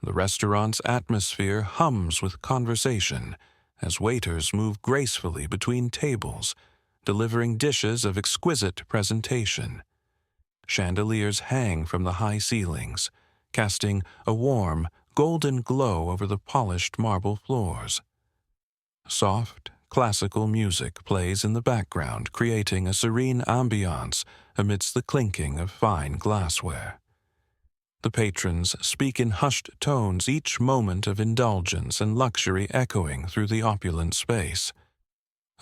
The restaurant's atmosphere hums with conversation as waiters move gracefully between tables, delivering dishes of exquisite presentation. Chandeliers hang from the high ceilings, casting a warm, golden glow over the polished marble floors. Soft, classical music plays in the background, creating a serene ambiance amidst the clinking of fine glassware. The patrons speak in hushed tones, each moment of indulgence and luxury echoing through the opulent space.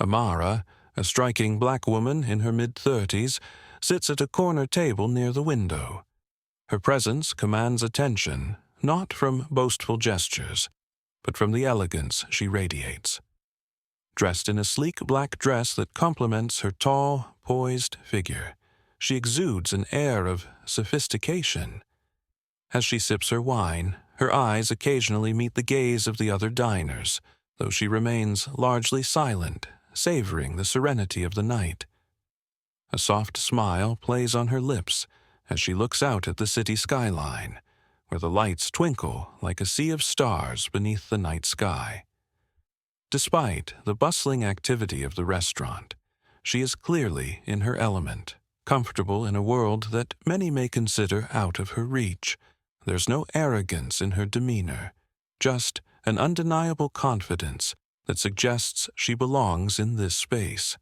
Amara, a striking black woman in her mid-30s, sits at a corner table near the window. Her presence commands attention, not from boastful gestures, but from the elegance she radiates. Dressed in a sleek black dress that complements her tall, poised figure, she exudes an air of sophistication. As she sips her wine, her eyes occasionally meet the gaze of the other diners, though she remains largely silent, savoring the serenity of the night. A soft smile plays on her lips as she looks out at the city skyline, where the lights twinkle like a sea of stars beneath the night sky. Despite the bustling activity of the restaurant, she is clearly in her element, comfortable in a world that many may consider out of her reach. There's no arrogance in her demeanor, just an undeniable confidence that suggests she belongs in this space.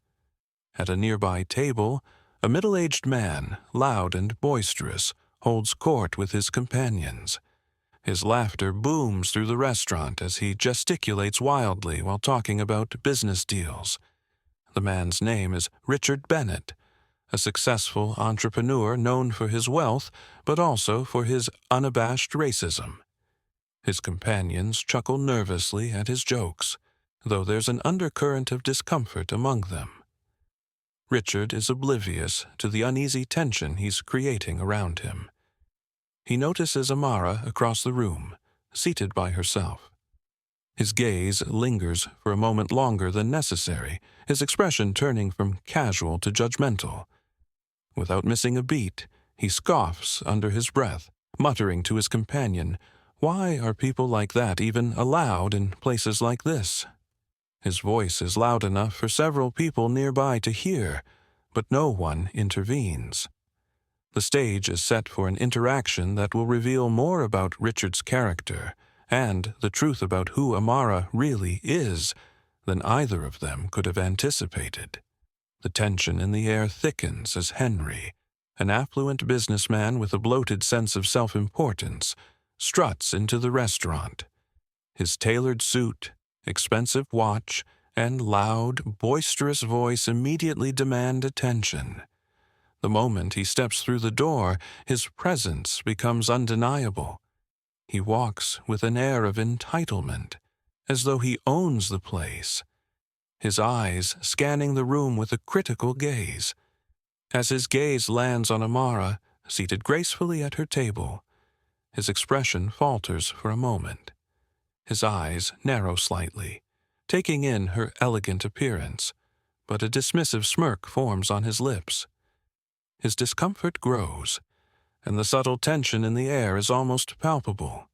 At a nearby table, a middle-aged man, loud and boisterous, holds court with his companions. His laughter booms through the restaurant as he gesticulates wildly while talking about business deals. The man's name is Richard Bennett, a successful entrepreneur known for his wealth, but also for his unabashed racism. His companions chuckle nervously at his jokes, though there's an undercurrent of discomfort among them. Richard is oblivious to the uneasy tension he's creating around him. He notices Amara across the room, seated by herself. His gaze lingers for a moment longer than necessary, his expression turning from casual to judgmental. Without missing a beat, he scoffs under his breath, muttering to his companion, "Why are people like that even allowed in places like this?" His voice is loud enough for several people nearby to hear, but no one intervenes. The stage is set for an interaction that will reveal more about Richard's character and the truth about who Amara really is than either of them could have anticipated. The tension in the air thickens as Henry, an affluent businessman with a bloated sense of self-importance, struts into the restaurant. His tailored suit, expensive watch, and loud, boisterous voice immediately demand attention. The moment he steps through the door, his presence becomes undeniable. He walks with an air of entitlement, as though he owns the place, his eyes scanning the room with a critical gaze. As his gaze lands on Amara, seated gracefully at her table, his expression falters for a moment. His eyes narrow slightly, taking in her elegant appearance, but a dismissive smirk forms on his lips. His discomfort grows, and the subtle tension in the air is almost palpable.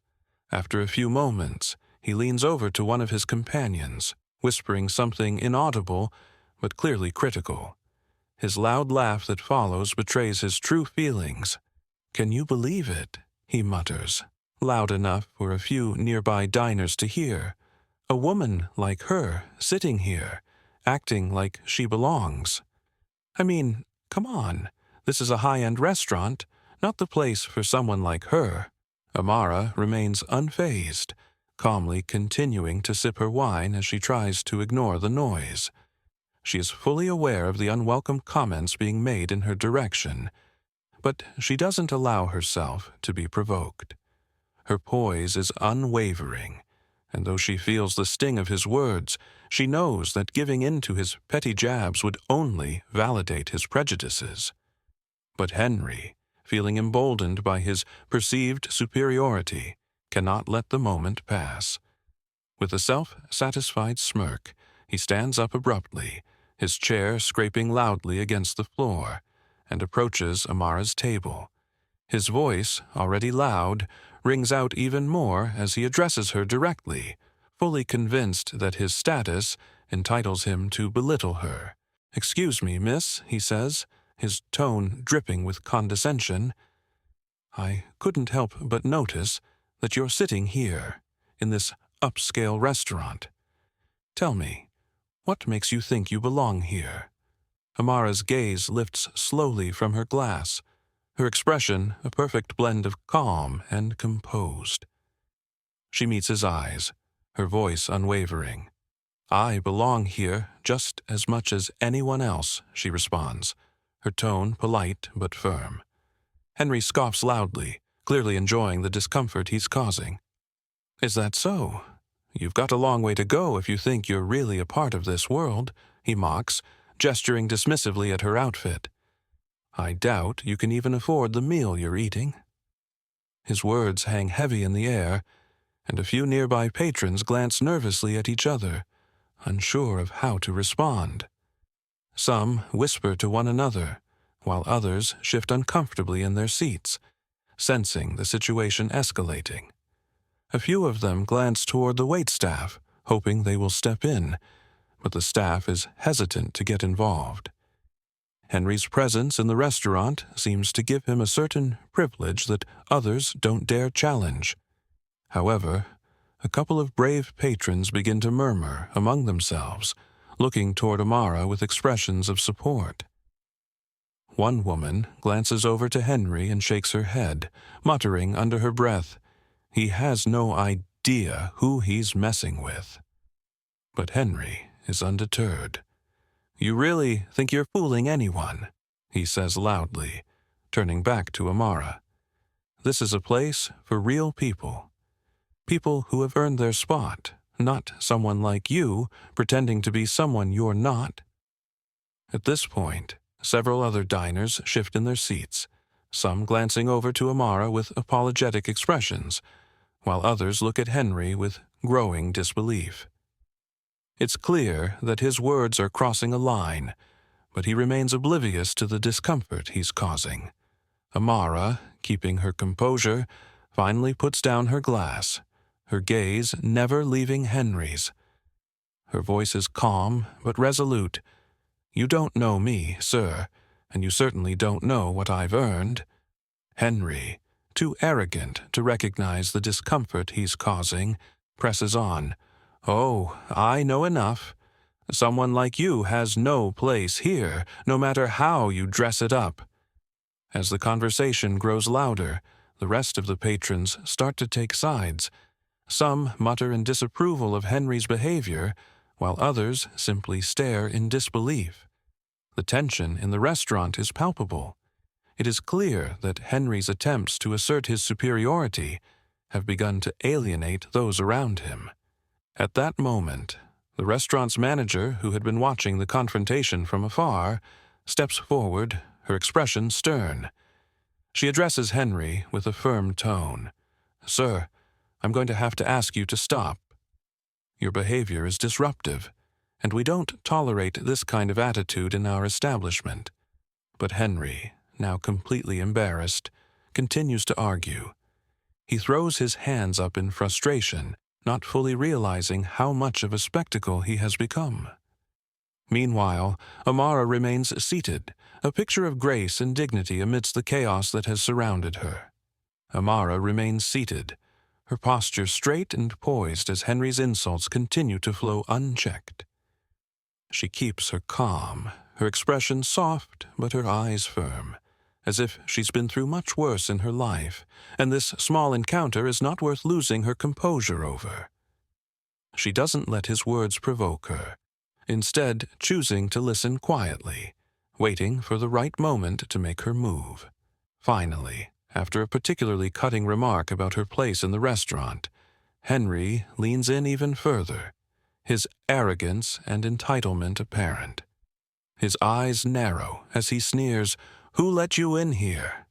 After a few moments, he leans over to one of his companions, whispering something inaudible but clearly critical. His loud laugh that follows betrays his true feelings. "Can you believe it?" he mutters, loud enough for a few nearby diners to hear. "A woman like her sitting here, acting like she belongs. I mean, come on, this is a high-end restaurant, not the place for someone like her." Amara remains unfazed, calmly continuing to sip her wine as she tries to ignore the noise. She is fully aware of the unwelcome comments being made in her direction, but she doesn't allow herself to be provoked. Her poise is unwavering, and though she feels the sting of his words, she knows that giving in to his petty jabs would only validate his prejudices. But Henry, feeling emboldened by his perceived superiority, cannot let the moment pass. With a self-satisfied smirk, he stands up abruptly, his chair scraping loudly against the floor, and approaches Amara's table. His voice, already loud, rings out even more as he addresses her directly, fully convinced that his status entitles him to belittle her. "Excuse me, miss," he says, his tone dripping with condescension. "I couldn't help but notice that you're sitting here, in this upscale restaurant. Tell me, what makes you think you belong here?" Amara's gaze lifts slowly from her glass, her expression a perfect blend of calm and composed. She meets his eyes, her voice unwavering. "I belong here just as much as anyone else," she responds, her tone polite but firm. Henry scoffs loudly, clearly enjoying the discomfort he's causing. "Is that so? You've got a long way to go if you think you're really a part of this world," he mocks, gesturing dismissively at her outfit. "I doubt you can even afford the meal you're eating." His words hang heavy in the air, and a few nearby patrons glance nervously at each other, unsure of how to respond. Some whisper to one another, while others shift uncomfortably in their seats, sensing the situation escalating. A few of them glance toward the waitstaff, hoping they will step in, but the staff is hesitant to get involved. Henry's presence in the restaurant seems to give him a certain privilege that others don't dare challenge. However, a couple of brave patrons begin to murmur among themselves, looking toward Amara with expressions of support. One woman glances over to Henry and shakes her head, muttering under her breath, "He has no idea who he's messing with." But Henry is undeterred. "You really think you're fooling anyone?" he says loudly, turning back to Amara. "This is a place for real people. People who have earned their spot, not someone like you pretending to be someone you're not." At this point, several other diners shift in their seats, some glancing over to Amara with apologetic expressions, while others look at Henry with growing disbelief. It's clear that his words are crossing a line, but he remains oblivious to the discomfort he's causing. Amara, keeping her composure, finally puts down her glass, her gaze never leaving Henry's. Her voice is calm but resolute. "You don't know me, sir, and you certainly don't know what I've earned." Henry, too arrogant to recognize the discomfort he's causing, presses on. "Oh, I know enough. Someone like you has no place here, no matter how you dress it up." As the conversation grows louder, the rest of the patrons start to take sides. Some mutter in disapproval of Henry's behavior, while others simply stare in disbelief. The tension in the restaurant is palpable. It is clear that Henry's attempts to assert his superiority have begun to alienate those around him. At that moment, the restaurant's manager, who had been watching the confrontation from afar, steps forward, her expression stern. She addresses Henry with a firm tone. "Sir, I'm going to have to ask you to stop. Your behavior is disruptive, and we don't tolerate this kind of attitude in our establishment." But Henry, now completely embarrassed, continues to argue. He throws his hands up in frustration, not fully realizing how much of a spectacle he has become. Meanwhile, Amara remains seated, a picture of grace and dignity amidst the chaos that has surrounded her. Amara remains seated, her posture straight and poised as Henry's insults continue to flow unchecked. She keeps her calm, her expression soft but her eyes firm, as if she's been through much worse in her life, and this small encounter is not worth losing her composure over. She doesn't let his words provoke her, instead choosing to listen quietly, waiting for the right moment to make her move. Finally, after a particularly cutting remark about her place in the restaurant, Henry leans in even further, his arrogance and entitlement apparent. His eyes narrow as he sneers, "Who let you in here?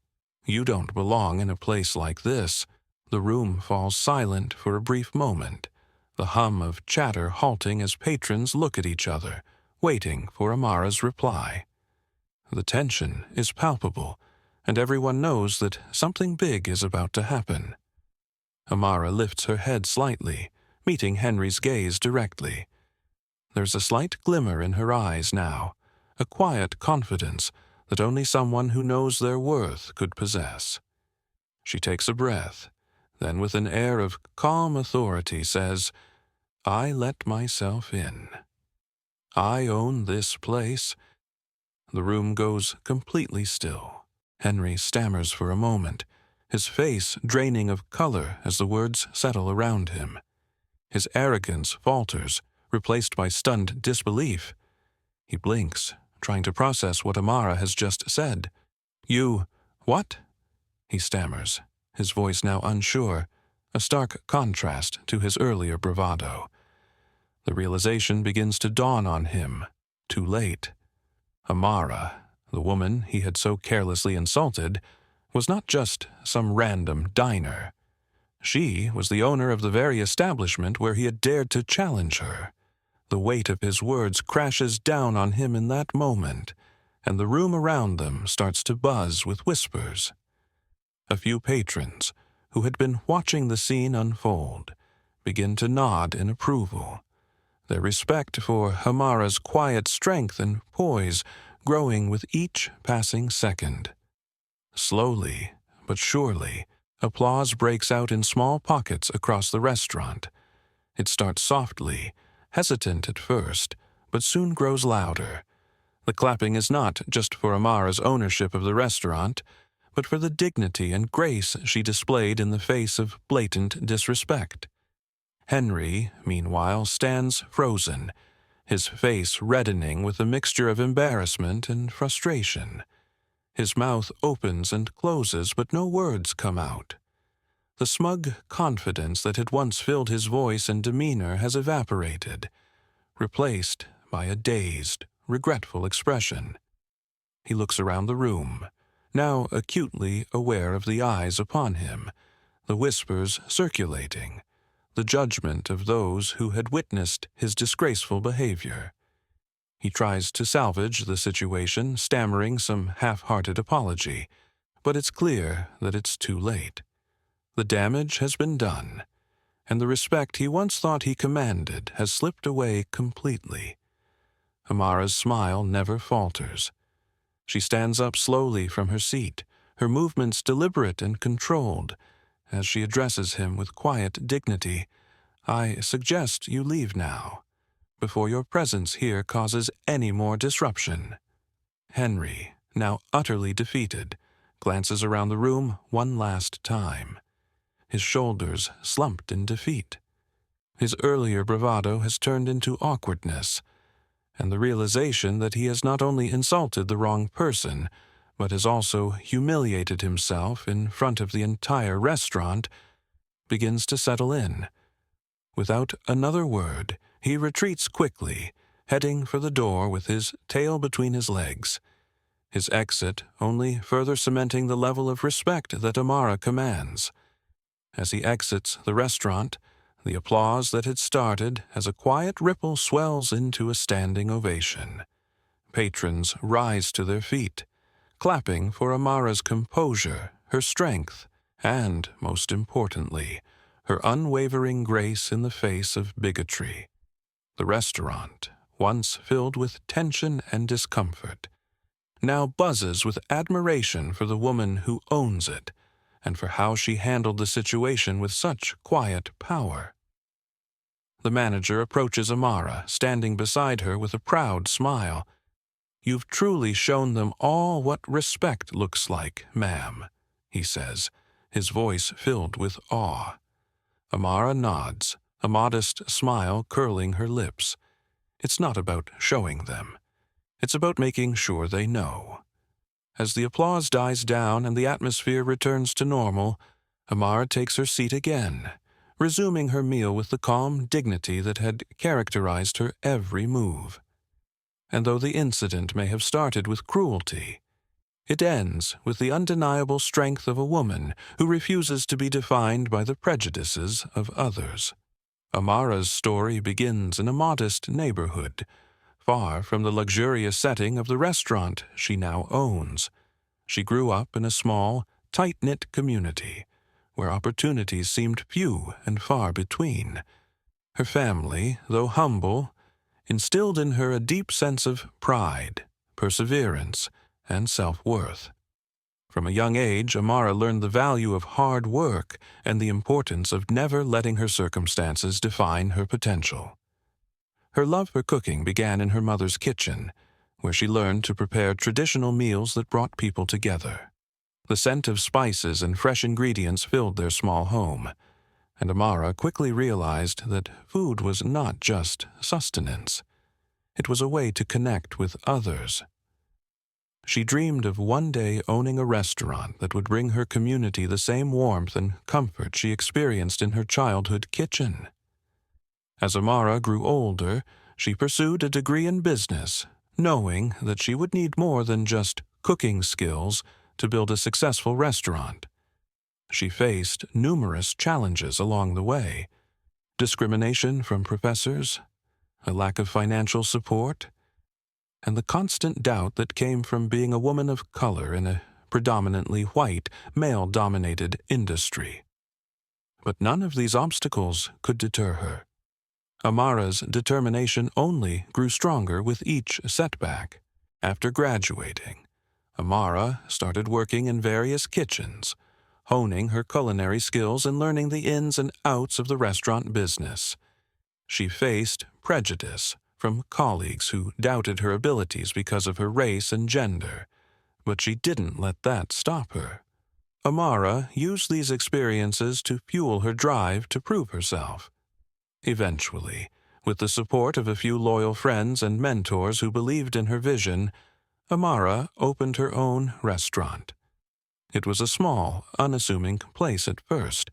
You don't belong in a place like this." The room falls silent for a brief moment, the hum of chatter halting as patrons look at each other, waiting for Amara's reply. The tension is palpable, and everyone knows that something big is about to happen. Amara lifts her head slightly, meeting Henry's gaze directly. There's a slight glimmer in her eyes now, a quiet confidence that only someone who knows their worth could possess. She takes a breath, then with an air of calm authority says, "I let myself in. I own this place." The room goes completely still. Henry stammers for a moment, his face draining of color as the words settle around him. His arrogance falters, replaced by stunned disbelief. He blinks, trying to process what Amara has just said. "You, what?" he stammers, his voice now unsure, a stark contrast to his earlier bravado. The realization begins to dawn on him, too late. Amara, the woman he had so carelessly insulted, was not just some random diner. She was the owner of the very establishment where he had dared to challenge her. The weight of his words crashes down on him in that moment, and the room around them starts to buzz with whispers. A few patrons, who had been watching the scene unfold, begin to nod in approval, their respect for Amara's quiet strength and poise growing with each passing second. Slowly, but surely, applause breaks out in small pockets across the restaurant. It starts softly, hesitant at first, but soon grows louder. The clapping is not just for Amara's ownership of the restaurant, but for the dignity and grace she displayed in the face of blatant disrespect. Henry, meanwhile, stands frozen, his face reddening with a mixture of embarrassment and frustration. His mouth opens and closes, but no words come out. The smug confidence that had once filled his voice and demeanor has evaporated, replaced by a dazed, regretful expression. He looks around the room, now acutely aware of the eyes upon him, the whispers circulating, the judgment of those who had witnessed his disgraceful behavior. He tries to salvage the situation, stammering some half-hearted apology, but it's clear that it's too late. The damage has been done, and the respect he once thought he commanded has slipped away completely. Amara's smile never falters. She stands up slowly from her seat, her movements deliberate and controlled, as she addresses him with quiet dignity. "I suggest you leave now, before your presence here causes any more disruption." Henry, now utterly defeated, glances around the room one last time, his shoulders slumped in defeat. His earlier bravado has turned into awkwardness, and the realization that he has not only insulted the wrong person, but has also humiliated himself in front of the entire restaurant, begins to settle in. Without another word, he retreats quickly, heading for the door with his tail between his legs, his exit only further cementing the level of respect that Amara commands. As he exits the restaurant, the applause that had started as a quiet ripple swells into a standing ovation. Patrons rise to their feet, clapping for Amara's composure, her strength, and, most importantly, her unwavering grace in the face of bigotry. The restaurant, once filled with tension and discomfort, now buzzes with admiration for the woman who owns it, and for how she handled the situation with such quiet power. The manager approaches Amara, standing beside her with a proud smile. "You've truly shown them all what respect looks like, ma'am," he says, his voice filled with awe. Amara nods, a modest smile curling her lips. It's not about showing them. It's about making sure they know. As the applause dies down and the atmosphere returns to normal, Amara takes her seat again, resuming her meal with the calm dignity that had characterized her every move. And though the incident may have started with cruelty, it ends with the undeniable strength of a woman who refuses to be defined by the prejudices of others. Amara's story begins in a modest neighborhood, far from the luxurious setting of the restaurant she now owns. She grew up in a small, tight-knit community, where opportunities seemed few and far between. Her family, though humble, instilled in her a deep sense of pride, perseverance, and self-worth. From a young age, Amara learned the value of hard work and the importance of never letting her circumstances define her potential. Her love for cooking began in her mother's kitchen, where she learned to prepare traditional meals that brought people together. The scent of spices and fresh ingredients filled their small home, and Amara quickly realized that food was not just sustenance. It was a way to connect with others. She dreamed of one day owning a restaurant that would bring her community the same warmth and comfort she experienced in her childhood kitchen. As Amara grew older, she pursued a degree in business, knowing that she would need more than just cooking skills to build a successful restaurant. She faced numerous challenges along the way: discrimination from professors, a lack of financial support, and the constant doubt that came from being a woman of color in a predominantly white, male-dominated industry. But none of these obstacles could deter her. Amara's determination only grew stronger with each setback. After graduating, Amara started working in various kitchens, honing her culinary skills and learning the ins and outs of the restaurant business. She faced prejudice from colleagues who doubted her abilities because of her race and gender, but she didn't let that stop her. Amara used these experiences to fuel her drive to prove herself. Eventually, with the support of a few loyal friends and mentors who believed in her vision, Amara opened her own restaurant. It was a small, unassuming place at first,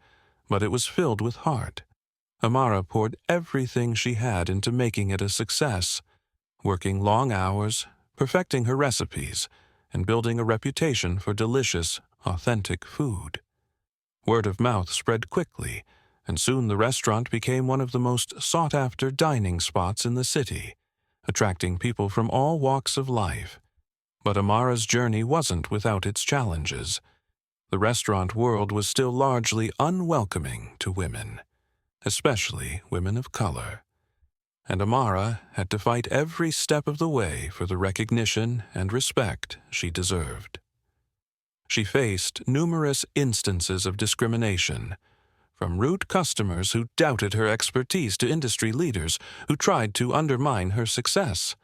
but it was filled with heart. Amara poured everything she had into making it a success, working long hours, perfecting her recipes, and building a reputation for delicious, authentic food. Word of mouth spread quickly, and soon the restaurant became one of the most sought-after dining spots in the city, attracting people from all walks of life. But Amara's journey wasn't without its challenges. The restaurant world was still largely unwelcoming to women, especially women of color, and Amara had to fight every step of the way for the recognition and respect she deserved. She faced numerous instances of discrimination, from rude customers who doubted her expertise to industry leaders who tried to undermine her success.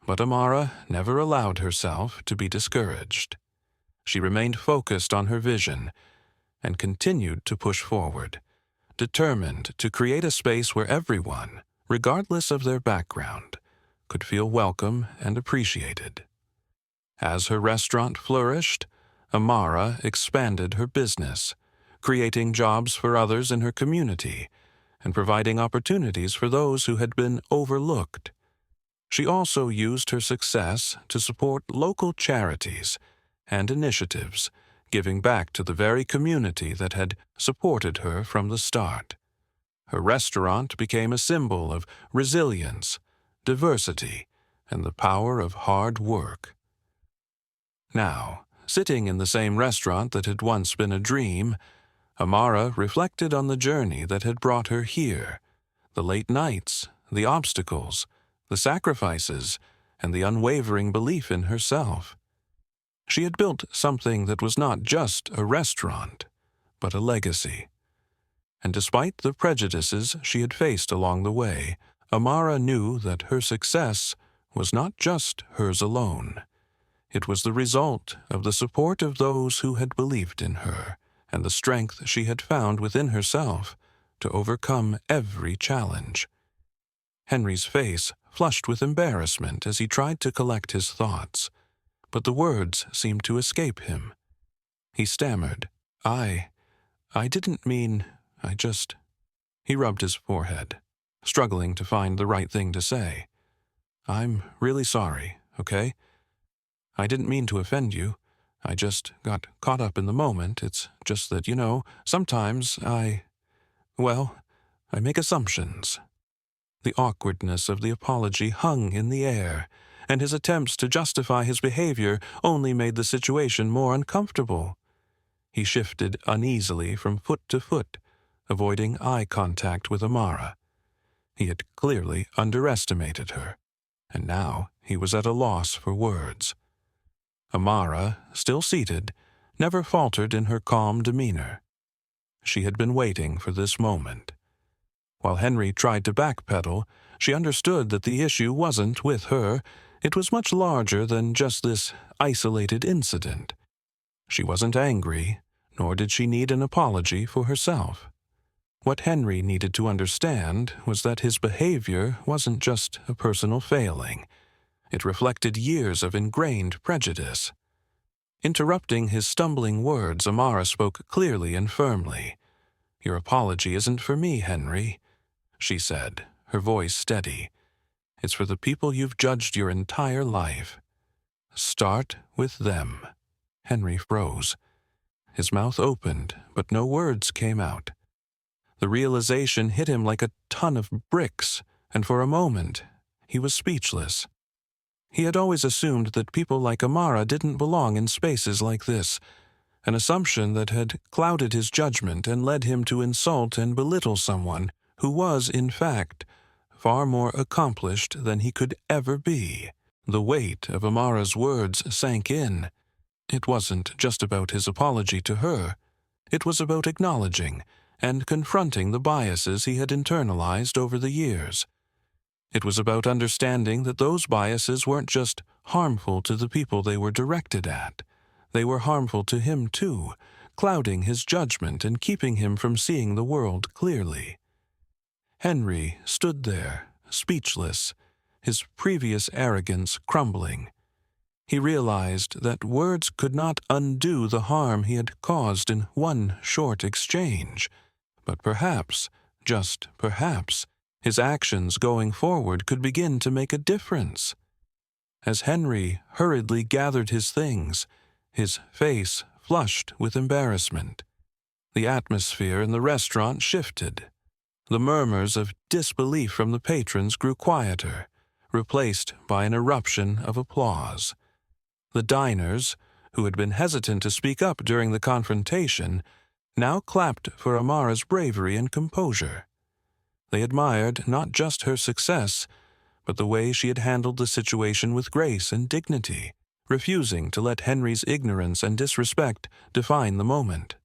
But Amara never allowed herself to be discouraged. She remained focused on her vision and continued to push forward, determined to create a space where everyone, regardless of their background, could feel welcome and appreciated. As her restaurant flourished, Amara expanded her business, creating jobs for others in her community and providing opportunities for those who had been overlooked. She also used her success to support local charities and initiatives, giving back to the very community that had supported her from the start. Her restaurant became a symbol of resilience, diversity, and the power of hard work. Now, sitting in the same restaurant that had once been a dream, Amara reflected on the journey that had brought her here, the late nights, the obstacles, the sacrifices, and the unwavering belief in herself. She had built something that was not just a restaurant, but a legacy. And despite the prejudices she had faced along the way, Amara knew that her success was not just hers alone. It was the result of the support of those who had believed in her and the strength she had found within herself to overcome every challenge. Henry's face flushed with embarrassment as he tried to collect his thoughts, but the words seemed to escape him. He stammered, I didn't mean, He rubbed his forehead, struggling to find the right thing to say. I'm really sorry, okay? I didn't mean to offend you. I just got caught up in the moment. It's just that, sometimes I make assumptions. The awkwardness of the apology hung in the air, and his attempts to justify his behavior only made the situation more uncomfortable. He shifted uneasily from foot to foot, avoiding eye contact with Amara. He had clearly underestimated her, and now he was at a loss for words. Amara, still seated, never faltered in her calm demeanor. She had been waiting for this moment. While Henry tried to backpedal, she understood that the issue wasn't with her. It was much larger than just this isolated incident. She wasn't angry, nor did she need an apology for herself. What Henry needed to understand was that his behavior wasn't just a personal failing. It reflected years of ingrained prejudice. Interrupting his stumbling words, Amara spoke clearly and firmly. "Your apology isn't for me, Henry," she said, her voice steady. "It's for the people you've judged your entire life. Start with them." Henry froze. His mouth opened, but no words came out. The realization hit him like a ton of bricks, and for a moment, he was speechless. He had always assumed that people like Amara didn't belong in spaces like this, an assumption that had clouded his judgment and led him to insult and belittle someone who was, in fact, far more accomplished than he could ever be. The weight of Amara's words sank in. It wasn't just about his apology to her. It was about acknowledging and confronting the biases he had internalized over the years. It was about understanding that those biases weren't just harmful to the people they were directed at. They were harmful to him too, clouding his judgment and keeping him from seeing the world clearly. Henry stood there, speechless, his previous arrogance crumbling. He realized that words could not undo the harm he had caused in one short exchange. But perhaps, just perhaps, his actions going forward could begin to make a difference. As Henry hurriedly gathered his things, his face flushed with embarrassment. The atmosphere in the restaurant shifted. The murmurs of disbelief from the patrons grew quieter, replaced by an eruption of applause. The diners, who had been hesitant to speak up during the confrontation, now clapped for Amara's bravery and composure. They admired not just her success, but the way she had handled the situation with grace and dignity, refusing to let Henry's ignorance and disrespect define the moment.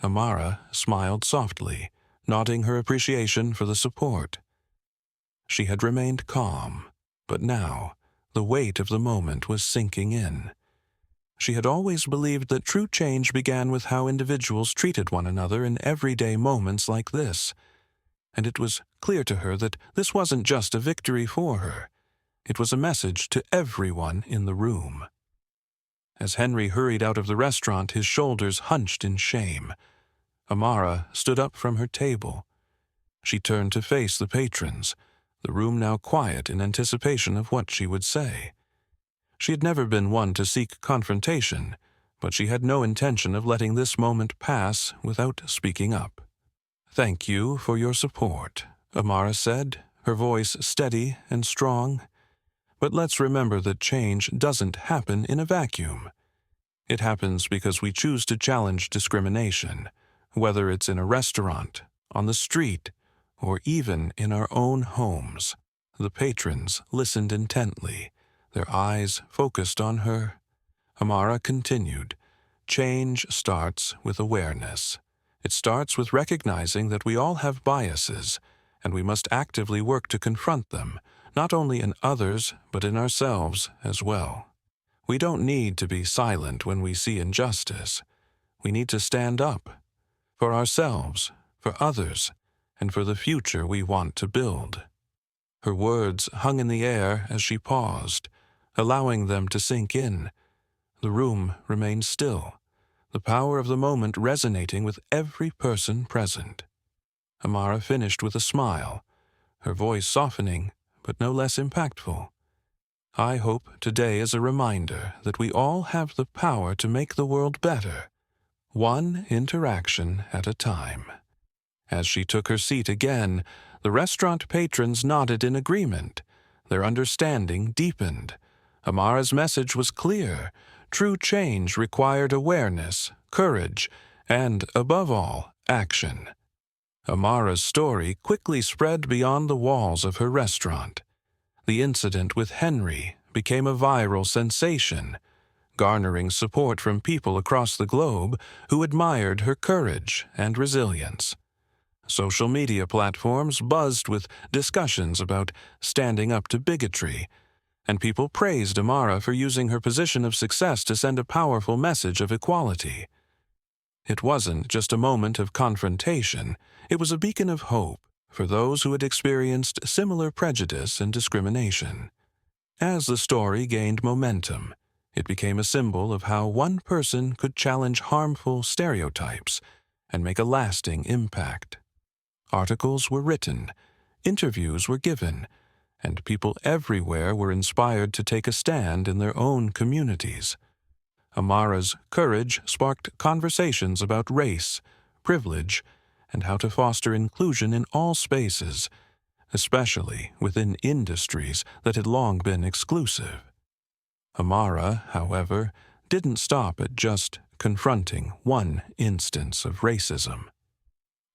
Amara smiled softly, nodding her appreciation for the support. She had remained calm, but now the weight of the moment was sinking in. She had always believed that true change began with how individuals treated one another in everyday moments like this, and it was clear to her that this wasn't just a victory for her. It was a message to everyone in the room. As Henry hurried out of the restaurant, his shoulders hunched in shame. Amara stood up from her table. She turned to face the patrons, the room now quiet in anticipation of what she would say. She had never been one to seek confrontation, but she had no intention of letting this moment pass without speaking up. "Thank you for your support," Amara said, her voice steady and strong. "But let's remember that change doesn't happen in a vacuum. It happens because we choose to challenge discrimination, whether it's in a restaurant, on the street, or even in our own homes." The patrons listened intently, their eyes focused on her. Amara continued, "Change starts with awareness. It starts with recognizing that we all have biases, and we must actively work to confront them, not only in others, but in ourselves as well. We don't need to be silent when we see injustice. We need to stand up, for ourselves, for others, and for the future we want to build." Her words hung in the air as she paused, allowing them to sink in. The room remained still, the power of the moment resonating with every person present. Amara finished with a smile, her voice softening, but no less impactful. "I hope today is a reminder that we all have the power to make the world better, one interaction at a time." As she took her seat again, the restaurant patrons nodded in agreement. Their understanding deepened. Amara's message was clear. true change required awareness, courage, and, above all, action. Amara's story quickly spread beyond the walls of her restaurant. The incident with Henry became a viral sensation, garnering support from people across the globe who admired her courage and resilience. Social media platforms buzzed with discussions about standing up to bigotry, and people praised Amara for using her position of success to send a powerful message of equality. It wasn't just a moment of confrontation, it was a beacon of hope for those who had experienced similar prejudice and discrimination. As the story gained momentum, it became a symbol of how one person could challenge harmful stereotypes and make a lasting impact. Articles were written, interviews were given, and people everywhere were inspired to take a stand in their own communities. Amara's courage sparked conversations about race, privilege, and how to foster inclusion in all spaces, especially within industries that had long been exclusive. Amara, however, didn't stop at just confronting one instance of racism.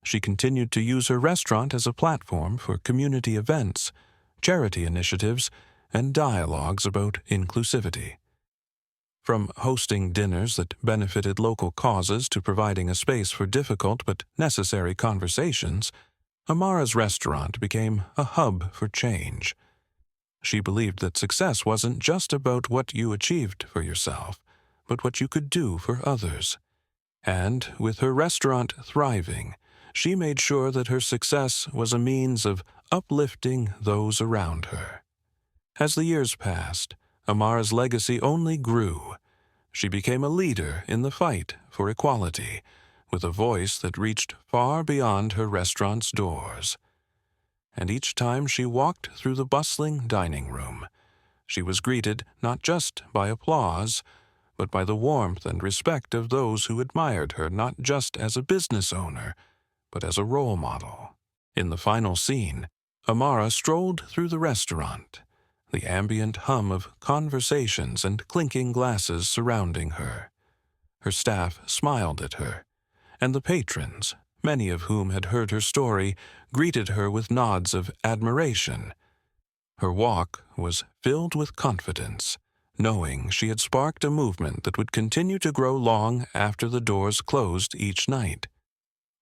She continued to use her restaurant as a platform for community events, charity initiatives, and dialogues about inclusivity. From hosting dinners that benefited local causes to providing a space for difficult but necessary conversations, Amara's restaurant became a hub for change. She believed that success wasn't just about what you achieved for yourself, but what you could do for others. And with her restaurant thriving, she made sure that her success was a means of uplifting those around her. As the years passed, Amara's legacy only grew. She became a leader in the fight for equality, with a voice that reached far beyond her restaurant's doors. And each time she walked through the bustling dining room, she was greeted not just by applause, but by the warmth and respect of those who admired her not just as a business owner, but as a role model. In the final scene, Amara strolled through the restaurant, the ambient hum of conversations and clinking glasses surrounding her. Her staff smiled at her, and the patrons, many of whom had heard her story, greeted her with nods of admiration. Her walk was filled with confidence, knowing she had sparked a movement that would continue to grow long after the doors closed each night.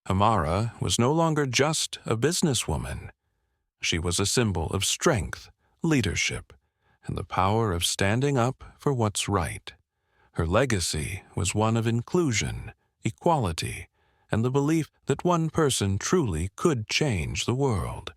Amara was no longer just a businesswoman. She was a symbol of strength, leadership, and the power of standing up for what's right. Her legacy was one of inclusion, equality, and the belief that one person truly could change the world.